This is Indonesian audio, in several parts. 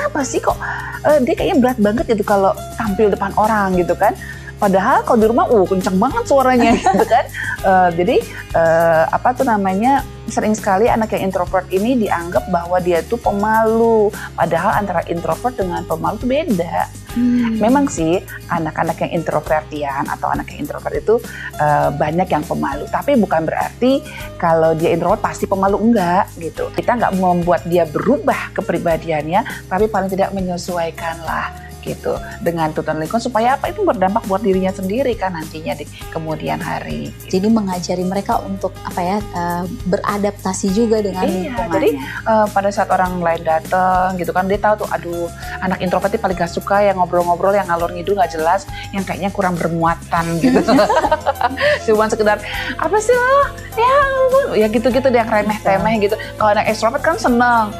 kenapa sih kok dia kayaknya berat banget gitu kalau tampil depan orang gitu kan. Padahal kalau di rumah, kenceng banget suaranya gitu kan. Jadi sering sekali anak yang introvert ini dianggap bahwa dia tuh pemalu. Padahal antara introvert dengan pemalu itu beda. Memang sih anak-anak yang introvertian atau anak yang introvert itu banyak yang pemalu. Tapi bukan berarti kalau dia introvert pasti pemalu, enggak gitu. Kita nggak membuat dia berubah kepribadiannya, tapi paling tidak menyesuaikan lah gitu dengan tuntutan lingkungan supaya itu berdampak buat dirinya sendiri kan nantinya di kemudian hari. Jadi mengajari mereka untuk beradaptasi juga dengan lingkungannya. Jadi pada saat orang lain datang gitu kan, dia tahu tuh, aduh anak introvert paling gak suka yang ngobrol-ngobrol yang ngalor ngidul nggak jelas, yang kayaknya kurang bermuatan gitu. Cuman sekedar apa sih lo? Ya gitu-gitu dia yang remeh-temeh gitu. Kalau anak ekstrovert kan seneng.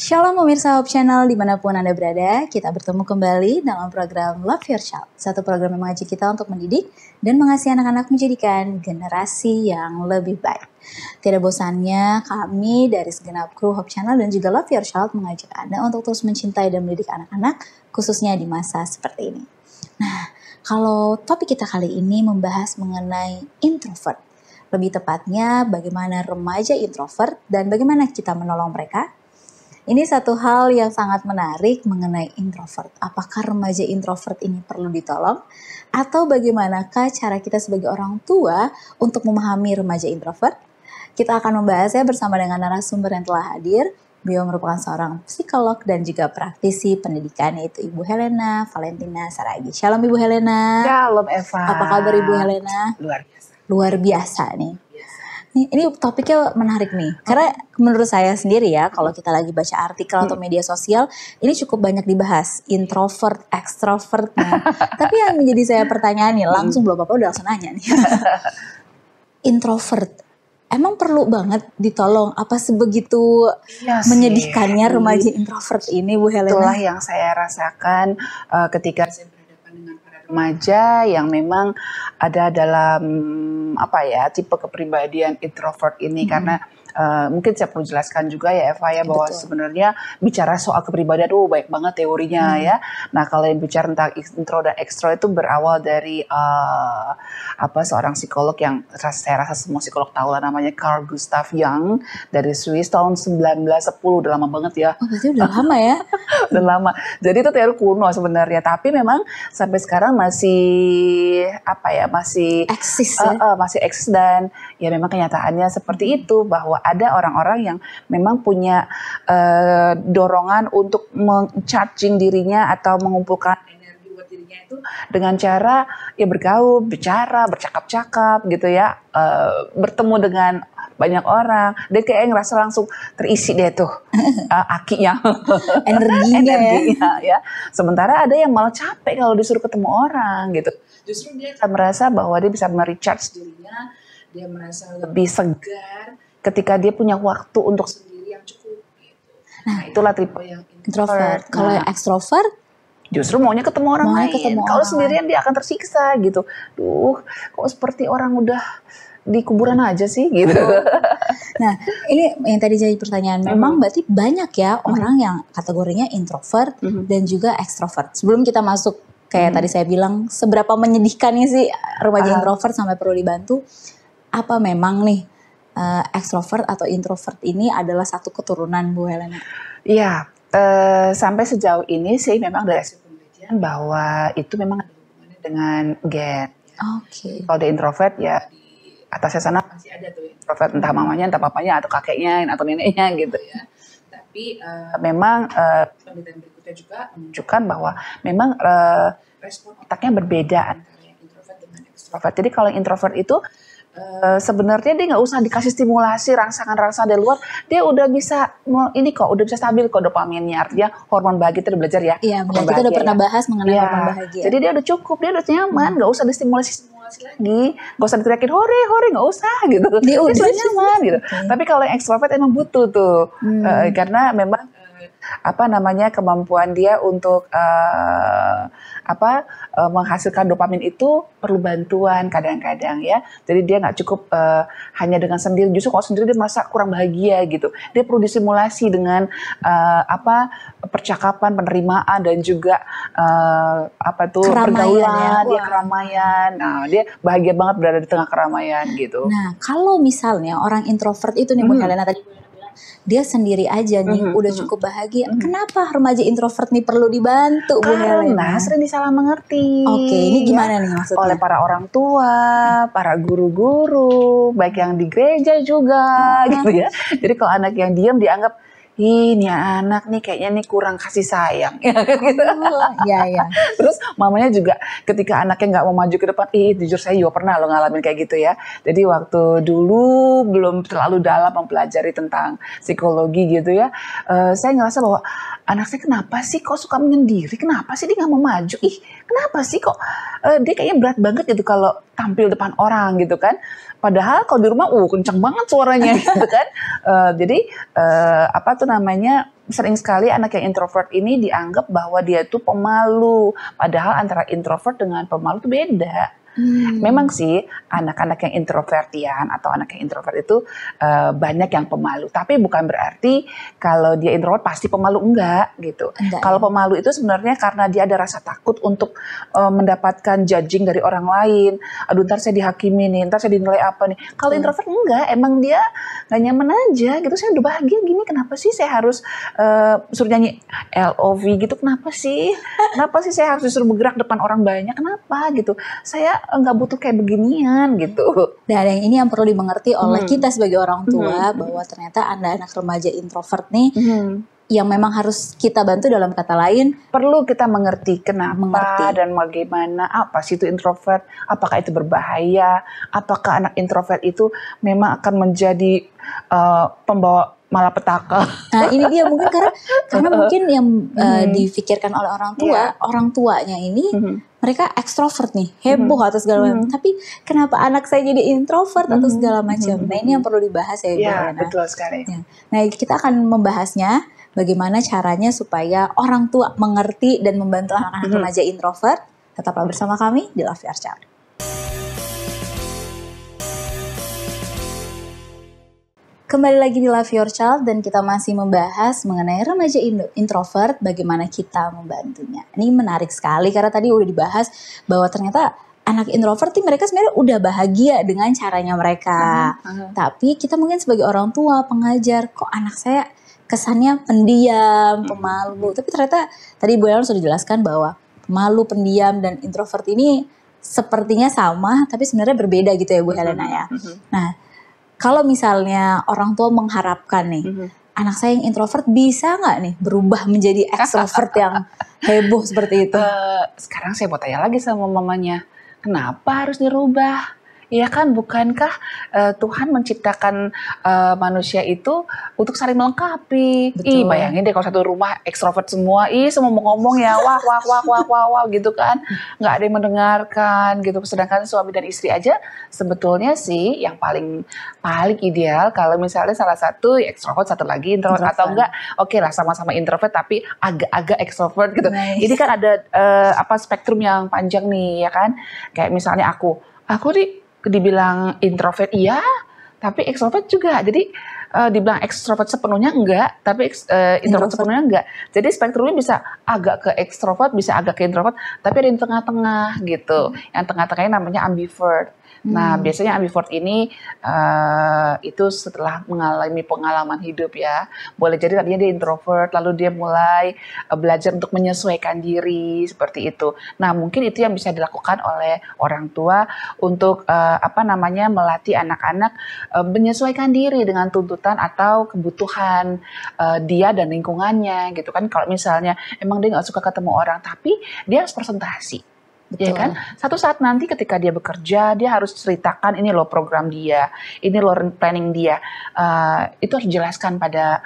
Shalom pemirsa Hope Channel dimanapun Anda berada, kita bertemu kembali dalam program Love Your Child. Satu program yang mengajak kita untuk mendidik dan mengasihi anak-anak menjadikan generasi yang lebih baik. Tidak bosannya kami dari segenap kru Hope Channel dan juga Love Your Child mengajak Anda untuk terus mencintai dan mendidik anak-anak, khususnya di masa seperti ini. Nah, kalau topik kita kali ini membahas mengenai introvert. Lebih tepatnya bagaimana remaja introvert dan bagaimana kita menolong mereka. Ini satu hal yang sangat menarik mengenai introvert. Apakah remaja introvert ini perlu ditolong? Atau bagaimanakah cara kita sebagai orang tua untuk memahami remaja introvert? Kita akan membahasnya bersama dengan narasumber yang telah hadir. Beliau merupakan seorang psikolog dan juga praktisi pendidikan, yaitu Ibu Helena Valentina Saragi. Shalom Ibu Helena. Shalom Eva. Apa kabar Ibu Helena? Luar biasa. Luar biasa nih. Ini topiknya menarik nih, karena menurut saya sendiri ya, kalau kita lagi baca artikel atau media sosial, ini cukup banyak dibahas, introvert, extrovert. Nah, tapi yang menjadi saya pertanyaan nih, langsung Bapak udah langsung nanya nih. Introvert, emang perlu banget ditolong? Apa sebegitu menyedihkannya remaja introvert ini, Bu Helena? Itulah yang saya rasakan ketika saya berhadapan dengan para remaja yang memang ada dalam tipe kepribadian introvert ini. Karena mungkin saya perlu jelaskan juga ya Eva ya, bahwa sebenarnya bicara soal kepribadian baik banget teorinya ya. Nah, kalau yang bicara tentang intro dan ekstro itu berawal dari seorang psikolog yang saya rasa semua psikolog tahu lah, namanya Carl Gustav Jung dari Swiss tahun 1910. Udah lama banget ya. Oh, berarti udah lama ya. Udah lama. Jadi itu teori kuno sebenarnya, tapi memang sampai sekarang masih eksis ya? Masih eksis, dan ya memang kenyataannya seperti itu, bahwa ada orang-orang yang memang punya dorongan untuk charging dirinya atau mengumpulkan energi buat dirinya itu dengan cara ya bergaul, bicara, bercakap-cakap gitu ya, bertemu dengan banyak orang, dia kayak ngerasa langsung terisi deh tuh akinya, energinya ya. Sementara ada yang malah capek kalau disuruh ketemu orang gitu. Justru dia akan merasa bahwa dia bisa merecharge dirinya, dia merasa lebih segar ketika dia punya waktu untuk sendiri yang cukup gitu. Nah, itulah tipe yang introvert. Kalau yang extrovert justru maunya ketemu orang lain. Kalau sendirian dia akan tersiksa gitu. Duh, kok seperti orang udah di kuburan aja sih gitu. Nah, ini yang tadi jadi pertanyaan. Memang berarti banyak ya orang yang kategorinya introvert dan juga extrovert. Sebelum kita masuk kayak tadi saya bilang, seberapa menyedihkannya sih remaja introvert sampai perlu dibantu? Apa memang nih extrovert atau introvert ini adalah satu keturunan, Bu Helena? Iya, sampai sejauh ini sih memang dari hasil penelitian bahwa itu memang ada hubungannya dengan gen. Oke. Kalau ada introvert ya di atasnya sana pasti ada tuh introvert, entah mamanya, entah papanya, atau kakeknya, atau neneknya gitu ya. Tapi memang penelitian berikutnya juga menunjukkan bahwa memang respon otaknya berbeda antara yang introvert dengan extrovert. Jadi kalau introvert itu Sebenarnya dia nggak usah dikasih stimulasi rangsangan-rangsangan dari luar, dia udah bisa ini kok, udah bisa stabil kok dopaminnya. Artinya hormon bahagia itu udah belajar ya. Iya, benar. Hormon Kita udah bahagia pernah ya. bahas mengenai Iya. hormon bahagia. Jadi dia udah cukup, dia udah nyaman, nggak usah distimulasi lagi, nggak usah diteriakin hore hore, nggak usah gitu. Dia udah sudah nyaman gitu. Oke. Tapi kalau yang ekstrovert emang butuh tuh, karena memang apa namanya kemampuan dia untuk menghasilkan dopamin itu perlu bantuan kadang-kadang ya. Jadi dia nggak cukup hanya dengan sendiri. Justru kalau sendiri dia merasa kurang bahagia gitu. Dia perlu disimulasi dengan percakapan, penerimaan dan juga Keramaian pergaulan, ya. dia Wah. keramaian. Nah, dia bahagia banget berada di tengah keramaian gitu. Nah, kalau misalnya orang introvert itu nih Bu Helena tadi bilang, dia sendiri aja nih udah cukup bahagia. Kenapa remaja introvert nih perlu dibantu Bu Karena Helena? sering disalah mengerti. Oke, ini ya, gimana nih maksudnya? oleh para orang tua, para guru-guru, baik yang di gereja juga gitu ya. Jadi kalau anak yang diam dianggap, ini anak nih kayaknya nih kurang kasih sayang. Ya kan gitu. Iya, iya. Terus mamanya juga ketika anaknya nggak mau maju ke depan, jujur saya juga pernah lo ngalamin kayak gitu ya. Jadi waktu dulu belum terlalu dalam mempelajari tentang psikologi gitu ya, saya ngerasa bahwa anak saya kenapa sih kok suka menyendiri, kenapa sih dia nggak mau maju, kenapa sih kok dia kayaknya berat banget gitu kalau tampil depan orang gitu kan. Padahal kalau di rumah, kenceng banget suaranya gitu kan. Jadi sering sekali anak yang introvert ini dianggap bahwa dia tuh pemalu. Padahal antara introvert dengan pemalu itu beda. Memang sih anak-anak yang introvertian atau anak yang introvert itu banyak yang pemalu. Tapi bukan berarti kalau dia introvert pasti pemalu, enggak gitu. Kalau pemalu itu sebenarnya karena dia ada rasa takut untuk mendapatkan judging dari orang lain. Aduh, ntar saya dihakimi nih, ntar saya dinilai apa nih. Kalau introvert enggak, emang dia gak nyaman aja gitu. Saya udah bahagia gini, kenapa sih saya harus suruh nyanyi LOV gitu, kenapa sih? Kenapa sih saya harus disuruh bergerak depan orang banyak, kenapa gitu? Saya nggak butuh kayak beginian gitu. Dan yang ini yang perlu dimengerti oleh kita sebagai orang tua, bahwa ternyata Anda anak remaja introvert nih, yang memang harus kita bantu, dalam kata lain perlu kita mengerti kenapa dan bagaimana, apa sih itu introvert, apakah itu berbahaya, apakah anak introvert itu memang akan menjadi pembawa malapetaka. Nah ini dia mungkin karena mungkin yang difikirkan oleh orang tua, orang tuanya ini mereka ekstrovert nih, heboh atau segala macam. Tapi kenapa anak saya jadi introvert atau segala macam? Nah ini yang perlu dibahas ya Ibu Helena. Betul sekali. Nah kita akan membahasnya bagaimana caranya supaya orang tua mengerti dan membantu anak-anak remaja introvert. Tetaplah bersama kami di Love Your Child. Kembali lagi di Love Your Child dan kita masih membahas mengenai remaja introvert, bagaimana kita membantunya. Ini menarik sekali karena tadi udah dibahas bahwa ternyata anak introvert ini mereka sebenarnya udah bahagia dengan caranya mereka. Tapi kita mungkin sebagai orang tua, pengajar, kok anak saya kesannya pendiam, pemalu. Tapi ternyata tadi Bu Helena sudah jelaskan bahwa pemalu, pendiam, dan introvert ini sepertinya sama, tapi sebenarnya berbeda gitu ya Bu Helena ya. Nah, kalau misalnya orang tua mengharapkan nih, anak saya yang introvert bisa nggak nih berubah menjadi extrovert yang heboh seperti itu? Sekarang saya mau tanya lagi sama mamanya, kenapa harus dirubah? Ya kan, bukankah Tuhan menciptakan manusia itu untuk saling melengkapi? Betul. Bayangin deh kalau satu rumah ekstrovert semua, semua mau ngomong ya, wah gitu kan, nggak ada yang mendengarkan gitu. Sedangkan suami dan istri aja sebetulnya sih yang paling ideal kalau misalnya salah satu ekstrovert, satu lagi introvert. Atau enggak, oke lah sama-sama introvert tapi agak-agak ekstrovert gitu. Ini kan ada spektrum yang panjang nih ya kan, kayak misalnya aku nih dibilang introvert iya, tapi ekstrovert juga. Jadi dibilang ekstrovert sepenuhnya enggak, tapi introvert sepenuhnya enggak. Jadi spektrumnya bisa agak ke ekstrovert, bisa agak ke introvert, tapi ada yang tengah-tengah gitu. Yang tengah-tengahnya namanya ambivert. Nah, biasanya ambivert ini itu setelah mengalami pengalaman hidup ya. Boleh jadi tadinya dia introvert, lalu dia mulai belajar untuk menyesuaikan diri seperti itu. Nah, mungkin itu yang bisa dilakukan oleh orang tua untuk melatih anak-anak menyesuaikan diri dengan tuntutan atau kebutuhan dia dan lingkungannya gitu kan. Kalau misalnya emang dia nggak suka ketemu orang, tapi dia harus presentasi. Ya kan? Suatu saat nanti ketika dia bekerja, dia harus ceritakan ini loh program dia, ini loh planning dia. Itu harus dijelaskan pada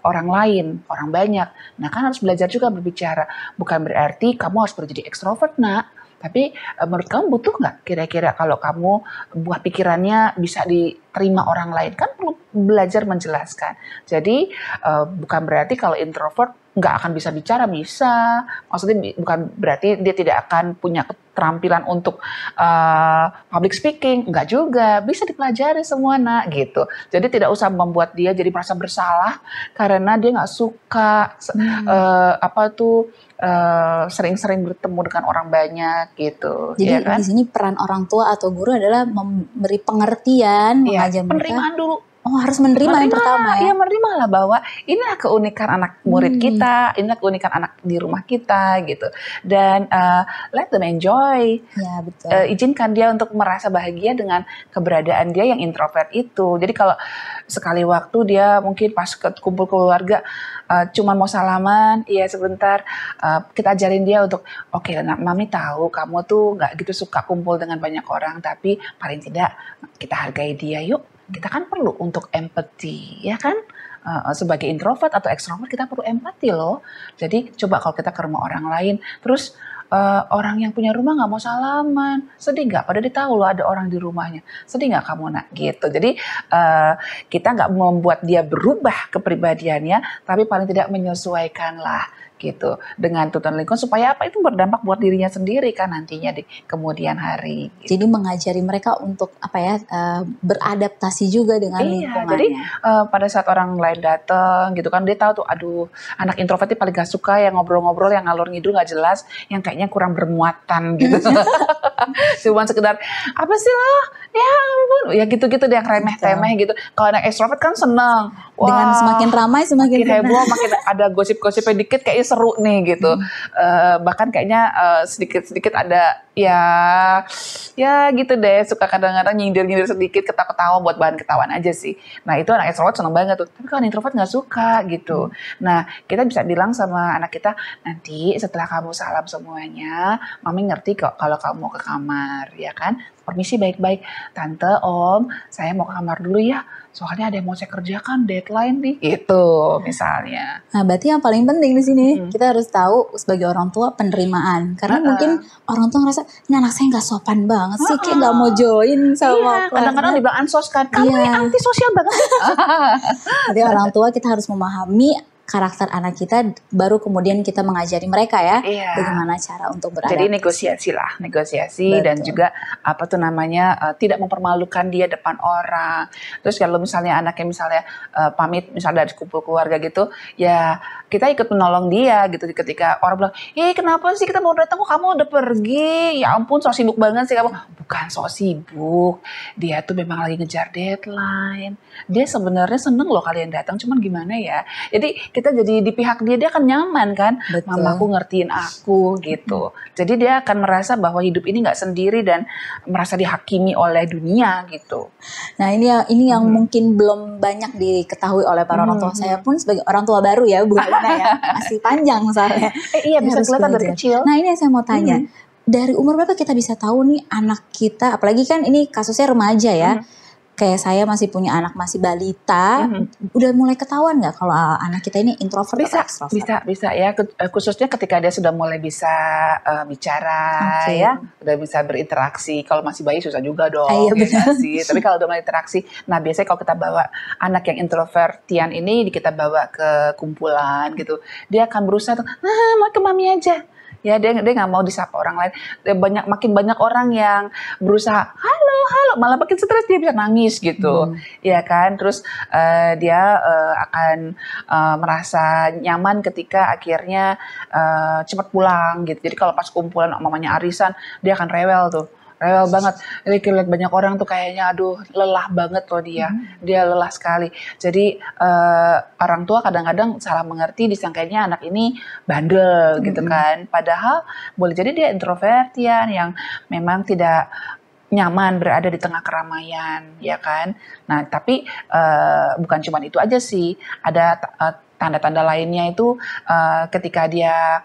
orang lain, orang banyak. Nah kan harus belajar juga berbicara. Bukan berarti kamu harus menjadi ekstrovert, nak. Tapi menurut kamu butuh nggak kira-kira kalau kamu buah pikirannya bisa diterima orang lain? Kan perlu belajar menjelaskan. Jadi bukan berarti kalau introvert nggak akan bisa bicara, bisa. Maksudnya bukan berarti dia tidak akan punya keterampilan untuk public speaking, nggak juga. Bisa dipelajari semua, nak, gitu. Jadi tidak usah membuat dia jadi merasa bersalah karena dia nggak suka sering-sering bertemu dengan orang banyak gitu. Jadi ya kan? di sini peran orang tua atau guru adalah memberi pengertian, mengajar mereka. Penerimaan dulu. Oh, harus menerima yang pertama ya? Iya, menerima lah bahwa inilah keunikan anak murid kita, inilah keunikan anak di rumah kita gitu. Dan let them enjoy. Ya, betul. Izinkan dia untuk merasa bahagia dengan keberadaan dia yang introvert itu. Jadi kalau sekali waktu dia mungkin pas kumpul keluarga cuma mau salaman, iya sebentar, kita ajarin dia untuk oke, nah, mami tahu kamu tuh nggak gitu suka kumpul dengan banyak orang, tapi paling tidak kita hargai dia yuk. Kita kan perlu untuk empati, ya kan? Sebagai introvert atau ekstrovert kita perlu empati loh. Jadi coba kalau kita ke rumah orang lain, terus orang yang punya rumah nggak mau salaman, sedih nggak? Padahal dia tahu loh ada orang di rumahnya, sedih nggak kamu, nak? Gitu. Jadi kita nggak membuat dia berubah kepribadiannya, tapi paling tidak menyesuaikan lah gitu dengan tuntutan lingkungan supaya apa itu berdampak buat dirinya sendiri kan nantinya di kemudian hari. Gitu. Jadi mengajari mereka untuk beradaptasi juga dengan lingkungannya. Jadi pada saat orang lain datang gitu kan dia tahu tuh aduh anak introvert paling gak suka yang ngobrol-ngobrol yang ngalur ngidul nggak jelas yang kayaknya kurang bermuatan gitu. Cuma sekedar apa sih lo? Ya ampun, ya gitu-gitu dia yang remeh-temeh gitu. Kalau anak ekstrovert kan seneng. Wah, dengan semakin ramai semakin heboh, makin ada gosip-gosipnya dikit kayaknya seru nih gitu. Bahkan kayaknya sedikit-sedikit ada ya gitu deh, suka kadang-kadang nyindir-nyindir sedikit, ketawa-ketawa buat bahan ketawaan aja sih. Nah itu anak extrovert seneng banget tuh, tapi kalau introvert nggak suka gitu. Nah kita bisa bilang sama anak kita, nanti setelah kamu salam semuanya, mami ngerti kok kalau kamu mau ke kamar, ya kan? Permisi baik-baik, tante, om, saya mau ke kamar dulu ya. Soalnya ada yang mau saya kerjakan, deadline nih, gitu misalnya. Nah, berarti yang paling penting di sini kita harus tahu sebagai orang tua penerimaan, karena mungkin orang tua ngerasa ini anak saya nggak sopan banget sih, kayak nggak mau join sama kadang-kadang dibilang ansos kan, kamu anti sosial banget. Jadi orang tua kita harus memahami karakter anak kita, baru kemudian kita mengajari mereka ya bagaimana cara untuk beradaptasi. Jadi negosiasi dan juga tidak mempermalukan dia depan orang. Terus kalau misalnya anaknya misalnya pamit misalnya dari kumpul keluarga gitu, ya kita ikut menolong dia gitu ketika orang bilang, kenapa sih kita mau datang kok kamu udah pergi? Ya ampun, so sibuk banget sih kamu. Bukan so sibuk, dia tuh memang lagi ngejar deadline. Dia sebenarnya seneng loh kalian datang, cuman gimana ya? Jadi kita jadi di pihak dia akan nyaman kan. Betul. Mamaku ngertiin aku gitu. Jadi dia akan merasa bahwa hidup ini nggak sendiri dan merasa dihakimi oleh dunia gitu. Nah ini yang mungkin belum banyak diketahui oleh para orang tua. Saya pun sebagai orang tua baru ya, Bu Alina ya, masih panjang soalnya. Iya bisa kelihatan dari kecil. Nah ini yang saya mau tanya, dari umur berapa kita bisa tahu nih anak kita, apalagi kan ini kasusnya remaja ya. Kayak saya masih punya anak masih balita, udah mulai ketahuan nggak kalau anak kita ini introvert atau extrovert? Bisa ya, khususnya ketika dia sudah mulai bisa bicara ya, udah bisa berinteraksi. Kalau masih bayi susah juga dong, sih. Tapi kalau udah mulai interaksi, nah biasanya kalau kita bawa anak yang introvertian ini kita bawa ke kumpulan gitu, dia akan berusaha mau ke mami aja. Ya dia nggak mau disapa orang lain. Makin banyak orang yang berusaha halo, malah makin stres, dia bisa nangis gitu, ya kan. Terus dia akan merasa nyaman ketika akhirnya cepat pulang gitu. Jadi kalau pas kumpulan mamanya arisan, dia akan rewel banget. Jadi lihat banyak orang tuh kayaknya aduh lelah banget loh dia lelah sekali. Jadi orang tua kadang-kadang salah mengerti, disangkanya anak ini bandel gitu kan. Padahal boleh jadi dia introvertian yang memang tidak nyaman berada di tengah keramaian, ya kan. Nah tapi bukan cuma itu aja sih, ada tanda-tanda lainnya itu ketika dia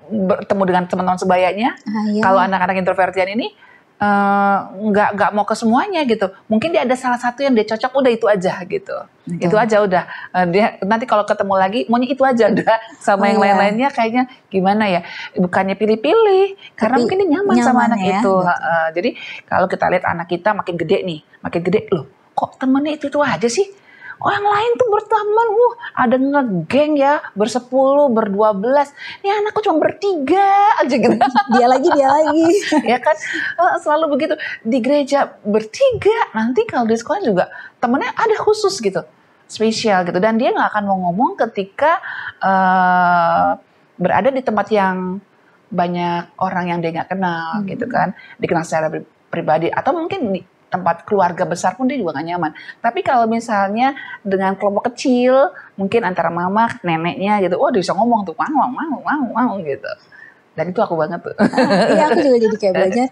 bertemu dengan teman-teman sebayanya. Iya. Kalau anak-anak introvertian ini nggak mau ke semuanya gitu. Mungkin dia ada salah satu yang dia cocok, udah itu aja gitu. Betul. Itu aja udah. Dia nanti kalau ketemu lagi maunya itu aja udah, sama yang lain-lainnya kayaknya gimana ya? Bukannya pilih-pilih, karena mungkin dia nyaman sama anak ya, itu. Jadi kalau kita lihat anak kita makin gede loh. Kok temennya itu aja sih? Orang lain tuh berteman, ada ngegeng ya, bersepuluh, berdua-belas. Ini anakku cuma bertiga aja gitu. Dia lagi. Ya kan, selalu begitu. Di gereja bertiga, nanti kalau di sekolah juga temennya ada khusus gitu, spesial gitu. Dan dia nggak akan mau ngomong ketika berada di tempat yang banyak orang yang dia nggak kenal gitu kan, dikenal secara pribadi, atau mungkin di tempat keluarga besar pun dia juga gak nyaman. Tapi kalau misalnya dengan kelompok kecil, mungkin antara mama, neneknya gitu, dia bisa ngomong tuh, mau gitu. Dan itu aku banget tuh. Iya, aku juga jadi kayak belajar,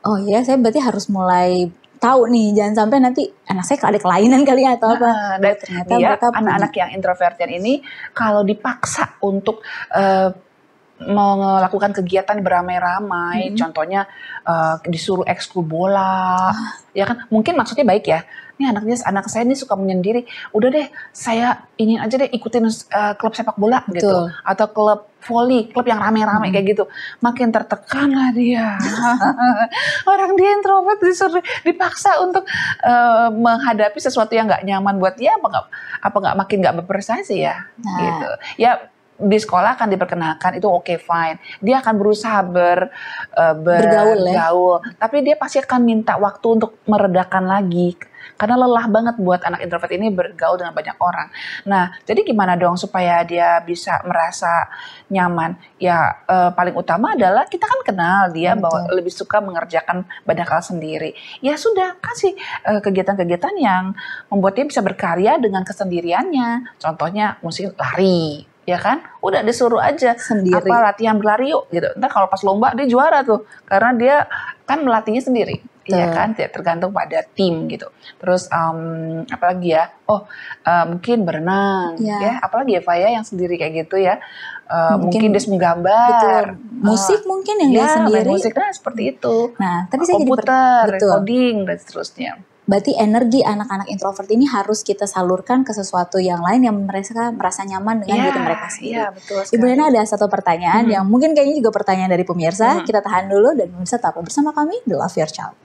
oh iya saya berarti harus mulai tahu nih, jangan sampai nanti anak saya ada kelainan kali ya atau apa. Dan ternyata mereka anak-anak yang introvertian ini kalau dipaksa untuk melakukan kegiatan beramai-ramai, contohnya disuruh ekskul bola, ya kan? Mungkin maksudnya baik ya. Ini anak saya ini suka menyendiri. Udah deh, saya ini aja deh ikutin klub sepak bola gitu, atau klub voli, klub yang rame-rame kayak gitu. Makin tertekan lah dia. Orang dia introvert disuruh dipaksa untuk menghadapi sesuatu yang nggak nyaman buat dia, apa nggak makin nggak berprestasi ya? Gitu. Ya. Di sekolah akan diperkenalkan itu oke, fine. Dia akan berusaha bergaul, tapi dia pasti akan minta waktu untuk meredakan lagi. Karena lelah banget buat anak introvert ini bergaul dengan banyak orang. Nah, jadi gimana dong supaya dia bisa merasa nyaman? Ya, paling utama adalah kita kan kenal dia bahwa lebih suka mengerjakan banyak hal sendiri. Ya sudah, kasih kegiatan-kegiatan yang membuat dia bisa berkarya dengan kesendiriannya. Contohnya musik lari. Ya kan, udah disuruh aja sendiri. Apa latihan berlari yuk gitu. Ntar kalau pas lomba dia juara tuh, karena dia kan melatihnya sendiri. Iya kan, tidak tergantung pada tim gitu. Terus apalagi ya, mungkin berenang, ya apalagi ya Faya yang sendiri kayak gitu ya. Mungkin dia menggambar, musik mungkin yang dia sendiri. Musik seperti itu. Nah, tapi saya komputer, coding dan seterusnya. Berarti energi anak-anak introvert ini harus kita salurkan ke sesuatu yang lain yang mereka merasa nyaman dengan diri mereka sendiri. Iya, betul sekali. Ibu Lena ada satu pertanyaan yang mungkin kayaknya juga pertanyaan dari pemirsa. Kita tahan dulu dan pemirsa tetap bersama kami di Love Your Child.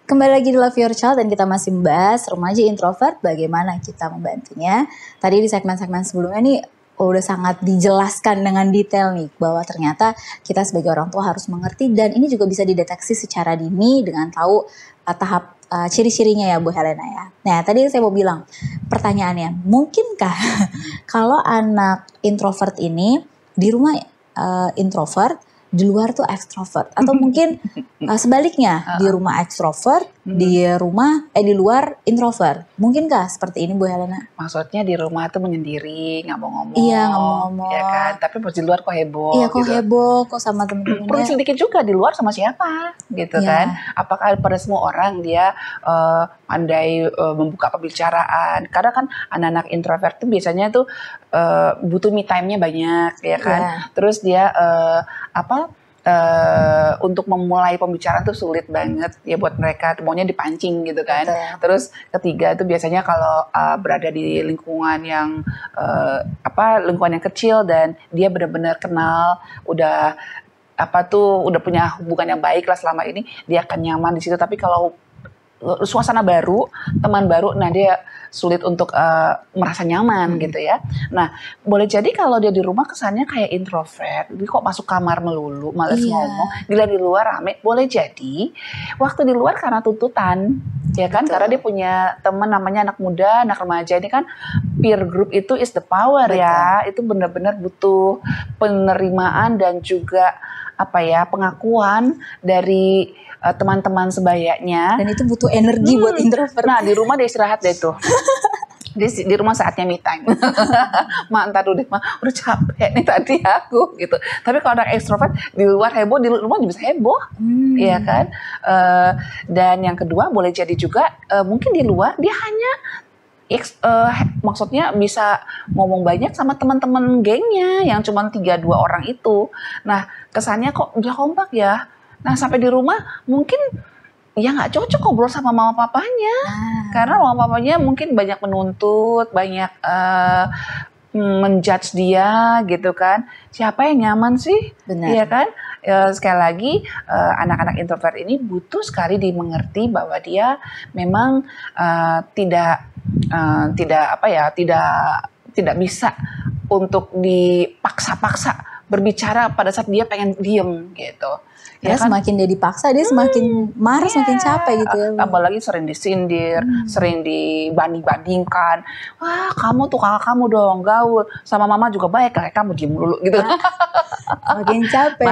Kembali lagi di Love Your Child dan kita masih membahas remaja introvert, bagaimana kita membantunya. Tadi di segmen-segmen sebelumnya nih udah sangat dijelaskan dengan detail nih bahwa ternyata kita sebagai orang tua harus mengerti dan ini juga bisa dideteksi secara dini dengan tahu tahap ciri-cirinya ya Bu Helena ya. Nah tadi saya mau bilang pertanyaannya, mungkinkah kalau anak introvert ini di rumah introvert, di luar tuh ekstrovert, atau mungkin sebaliknya di rumah ekstrovert, di luar introvert. Mungkinkah seperti ini Bu Helena? Maksudnya di rumah tuh menyendiri, nggak mau ngomong. Iya, nggak mau ngomong. Ya kan, tapi pas di luar kok heboh. Iya, kok heboh, kok sama temen-temennya. Perlu sedikit juga di luar sama siapa, gitu kan? Apakah pada semua orang dia pandai membuka pembicaraan? Karena kan anak-anak introvert tuh biasanya tuh butuh me time-nya banyak, ya kan? Terus dia untuk memulai pembicaraan tuh sulit banget ya buat mereka, maunya dipancing gitu kan. Terus ketiga itu biasanya kalau berada di lingkungan yang lingkungan yang kecil dan dia benar-benar kenal, udah punya hubungan yang baik lah selama ini, dia akan nyaman di situ. Tapi kalau suasana baru, teman baru, nah dia sulit untuk merasa nyaman gitu ya. Nah, boleh jadi kalau dia di rumah kesannya kayak introvert, dia kok masuk kamar melulu, males ngomong. Gila di luar rame, boleh jadi waktu di luar karena tuntutan, ya kan? Karena dia punya teman namanya anak muda, anak remaja ini kan peer group itu is the power ya. Itu benar-benar butuh penerimaan dan juga pengakuan dari teman-teman sebayanya. Dan itu butuh energi buat introvert. Nah, di rumah dia istirahat deh tuh. Di rumah saatnya me time. Ntar dulu deh, udah capek nih tadi aku gitu. Tapi kalau orang ekstrovert di luar heboh, di rumah juga bisa heboh, iya kan? Dan yang kedua boleh jadi juga mungkin di luar dia hanya maksudnya bisa ngomong banyak sama teman-teman gengnya yang cuma 3-2 orang itu. Nah, kesannya kok dia kompak ya. Nah, sampai di rumah mungkin ya nggak cocok ngobrol sama mama papanya. Karena mama papanya mungkin banyak menuntut, banyak menjudge dia gitu kan. Siapa yang nyaman sih? Benar. Iya kan? Sekali lagi anak-anak introvert ini butuh sekali dimengerti bahwa dia memang tidak bisa untuk dipaksa-paksa berbicara pada saat dia pengen diem gitu. Ya kan? Semakin dia dipaksa, dia semakin marah, semakin capek gitu ya. Apalagi sering disindir, sering dibanding-bandingkan. Wah, kamu tuh kakak kamu dong, gaul. Sama mama juga baik, kayak kamu diem dulu gitu. Makin capek.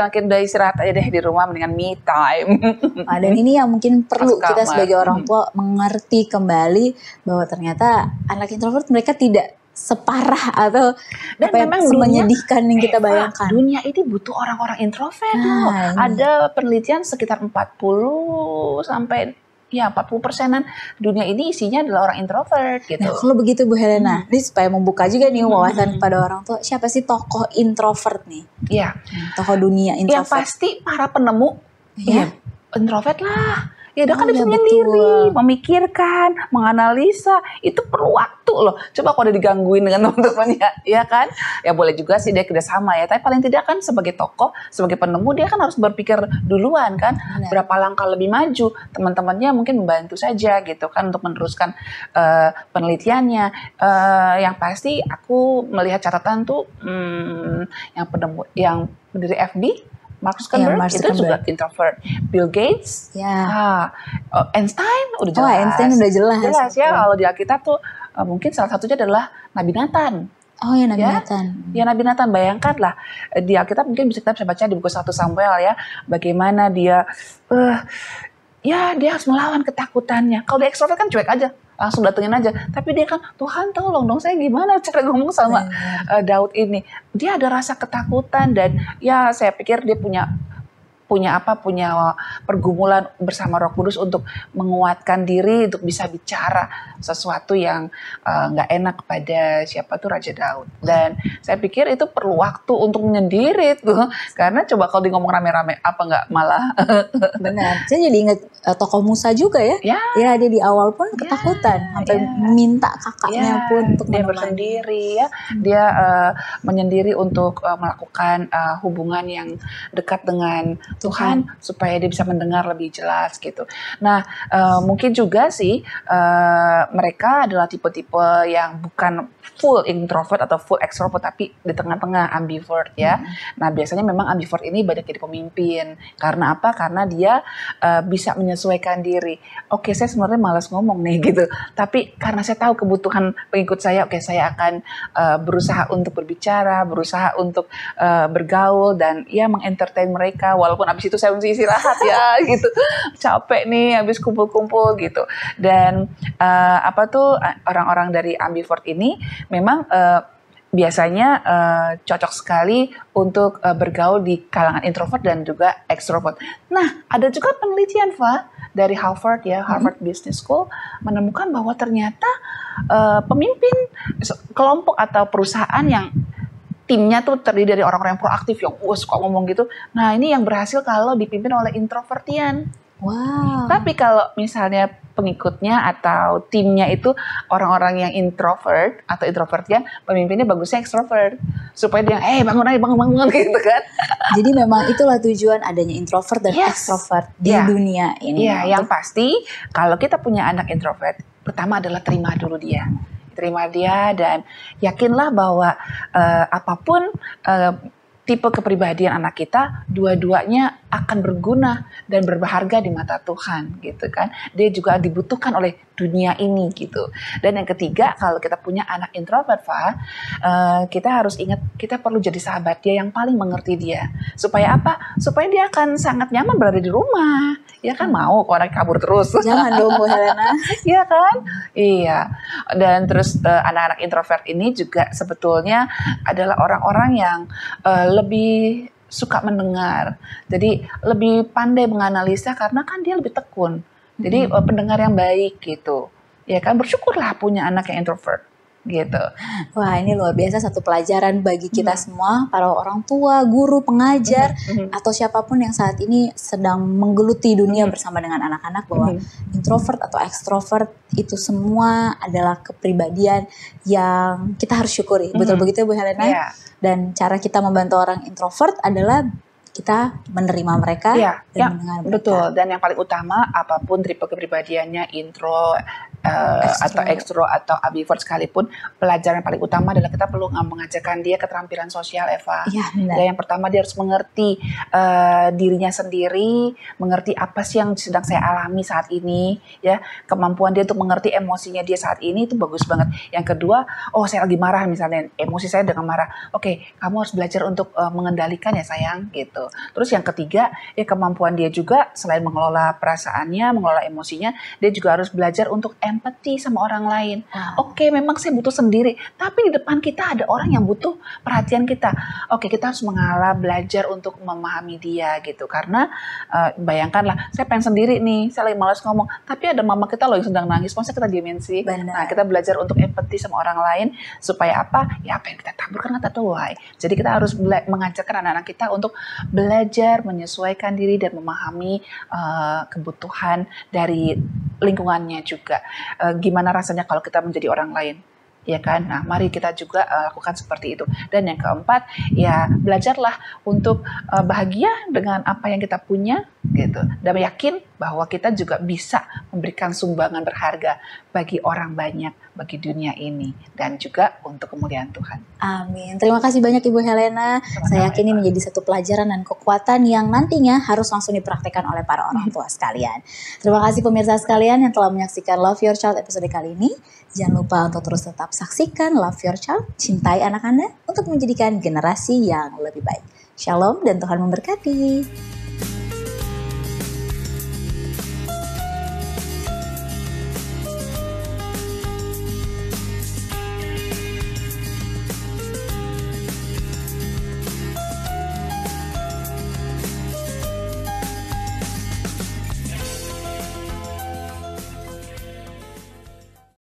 Makin udah istirahat aja deh di rumah, mendingan me time. Nah, dan ini yang mungkin perlu kita sebagai orang tua mengerti kembali bahwa ternyata anak introvert mereka tidak separah atau dan memang menyedihkan yang kita bayangkan. Dunia ini butuh orang-orang introvert loh. Ada penelitian sekitar 40 sampai 40%-an dunia ini isinya adalah orang introvert gitu. Nah, kalau begitu Bu Helena, ini supaya membuka juga nih wawasan kepada orang tua, siapa sih tokoh introvert nih? Iya. Tokoh dunia introvert. Yang pasti para penemu introvert lah. Ya dia kan bisa menyendiri, memikirkan, menganalisa, itu perlu waktu loh. Coba kalau udah digangguin dengan teman-temannya, ya kan? Ya boleh juga sih dia kerjasama ya, tapi paling tidak kan sebagai tokoh, sebagai penemu dia kan harus berpikir duluan kan, berapa langkah lebih maju. Teman-temannya mungkin membantu saja gitu kan untuk meneruskan penelitiannya. Yang pasti aku melihat catatan tuh yang penemu, yang pendiri FB, Mark Zuckerberg itu juga introvert. Bill Gates, Einstein udah jelas. Einstein udah jelas. Jelas ya, kalau di Alkitab tuh mungkin salah satunya adalah Nabi Nathan. Oh ya, Nabi Nathan. Ya, Nabi Nathan, bayangkanlah di Alkitab mungkin kita bisa baca di buku 1 Samuel ya, bagaimana dia dia harus melawan ketakutannya. Kalau dia ekstrovert kan cuek aja, langsung datengin aja. Tapi dia kan, Tuhan tolong dong saya gimana cara ngomong sama Daud ini. Dia ada rasa ketakutan dan ya saya pikir dia punya pergumulan bersama Roh Kudus untuk menguatkan diri untuk bisa bicara sesuatu yang nggak enak kepada siapa tuh Raja Daud. Dan saya pikir itu perlu waktu untuk menyendiri tuh, karena coba kalau di ngomong rame-rame apa nggak malah. Benar. Saya jadi ingat tokoh Musa juga ya. Ya dia di awal pun ketakutan sampai minta kakaknya pun untuk dia bersendiri ya. Dia menyendiri untuk melakukan hubungan yang dekat dengan Tuhan supaya dia bisa mendengar lebih jelas gitu. Nah, mungkin juga sih mereka adalah tipe-tipe yang bukan full introvert atau full extrovert, tapi di tengah-tengah, ambivert ya. Nah, biasanya memang ambivert ini banyak jadi pemimpin. Karena apa? Karena dia bisa menyesuaikan diri. Oke, saya sebenarnya malas ngomong nih gitu. Tapi karena saya tahu kebutuhan pengikut saya, oke saya akan berusaha untuk berbicara, berusaha untuk bergaul dan ya mengentertain mereka, walaupun abis itu saya mesti istirahat ya gitu, capek nih abis kumpul-kumpul gitu. Dan orang-orang dari ambivert ini memang biasanya cocok sekali untuk bergaul di kalangan introvert dan juga extrovert. Nah, ada juga penelitian dari Harvard ya, Harvard Business School menemukan bahwa ternyata pemimpin kelompok atau perusahaan yang timnya tuh terdiri dari orang-orang yang proaktif, yang suka ngomong gitu. Nah, ini yang berhasil kalau dipimpin oleh introvertian. Wow. Tapi kalau misalnya pengikutnya atau timnya itu orang-orang yang introvert atau introvertian, pemimpinnya bagusnya extrovert. Supaya dia, bangun gitu kan. Jadi memang itulah tujuan adanya introvert dan extrovert di dunia ini. Iya, yang pasti kalau kita punya anak introvert, pertama adalah terima dulu dia. Terima dia dan yakinlah bahwa apapun tipe kepribadian anak kita, dua-duanya akan berguna dan berharga di mata Tuhan gitu kan. Dia juga dibutuhkan oleh dunia ini gitu. Dan yang ketiga, kalau kita punya anak introvert, kita harus ingat kita perlu jadi sahabat dia yang paling mengerti dia. Supaya apa? Supaya dia akan sangat nyaman berada di rumah. Ya kan, mau kok orang kabur terus. Jangan dong Bu Helena. Iya kan? Iya. Dan terus anak-anak introvert ini juga sebetulnya adalah orang-orang yang lebih suka mendengar. Jadi lebih pandai menganalisa karena kan dia lebih tekun. Jadi pendengar yang baik gitu. Ya kan, bersyukurlah punya anak yang introvert gitu. Wah, ini luar biasa satu pelajaran bagi kita semua, para orang tua, guru, pengajar, atau siapapun yang saat ini sedang menggeluti dunia bersama dengan anak-anak, bahwa introvert atau extrovert itu semua adalah kepribadian yang kita harus syukuri. Betul begitu Bu Helena? Yeah. Dan cara kita membantu orang introvert adalah kita menerima mereka dan mendengar mereka. Betul. Dan yang paling utama, apapun tipe kepribadiannya, intro, atau ekstro atau ambivert sekalipun, pelajaran paling utama adalah kita perlu mengajarkan dia keterampilan sosial, Eva. Iya, benar. Ya, yang pertama dia harus mengerti dirinya sendiri, mengerti apa sih yang sedang saya alami saat ini, ya, kemampuan dia untuk mengerti emosinya dia saat ini itu bagus banget. Yang kedua, oh saya lagi marah misalnya, emosi saya dengan marah. Oke, kamu harus belajar untuk mengendalikan ya sayang, gitu. Terus yang ketiga, ya kemampuan dia juga selain mengelola perasaannya, mengelola emosinya, dia juga harus belajar untuk empati sama orang lain. Oke, memang saya butuh sendiri, tapi di depan kita ada orang yang butuh perhatian kita. Oke, kita harus belajar untuk memahami dia gitu. Karena bayangkanlah, saya pengen sendiri nih, saya lagi malas ngomong, tapi ada mama kita loh yang sedang nangis, masa kita diemin sih? Nah, kita belajar untuk empati sama orang lain supaya apa? Ya apa yang kita tabur kan kita tuai. Jadi kita harus mengajarkan anak-anak kita untuk belajar menyesuaikan diri dan memahami kebutuhan dari lingkungannya juga. Gimana rasanya kalau kita menjadi orang lain, ya kan? Nah, mari kita juga lakukan seperti itu. Dan yang keempat, ya belajarlah untuk bahagia dengan apa yang kita punya, gitu. Dan yakin bahwa kita juga bisa memberikan sumbangan berharga bagi orang banyak, bagi dunia ini, dan juga untuk kemuliaan Tuhan. Amin. Terima kasih banyak Ibu Helena. Saya yakin ini menjadi satu pelajaran dan kekuatan yang nantinya harus langsung dipraktikkan oleh para orang tua sekalian. Terima kasih pemirsa sekalian yang telah menyaksikan Love Your Child episode kali ini. Jangan lupa untuk terus tetap saksikan Love Your Child, cintai anak Anda untuk menjadikan generasi yang lebih baik. Shalom dan Tuhan memberkati.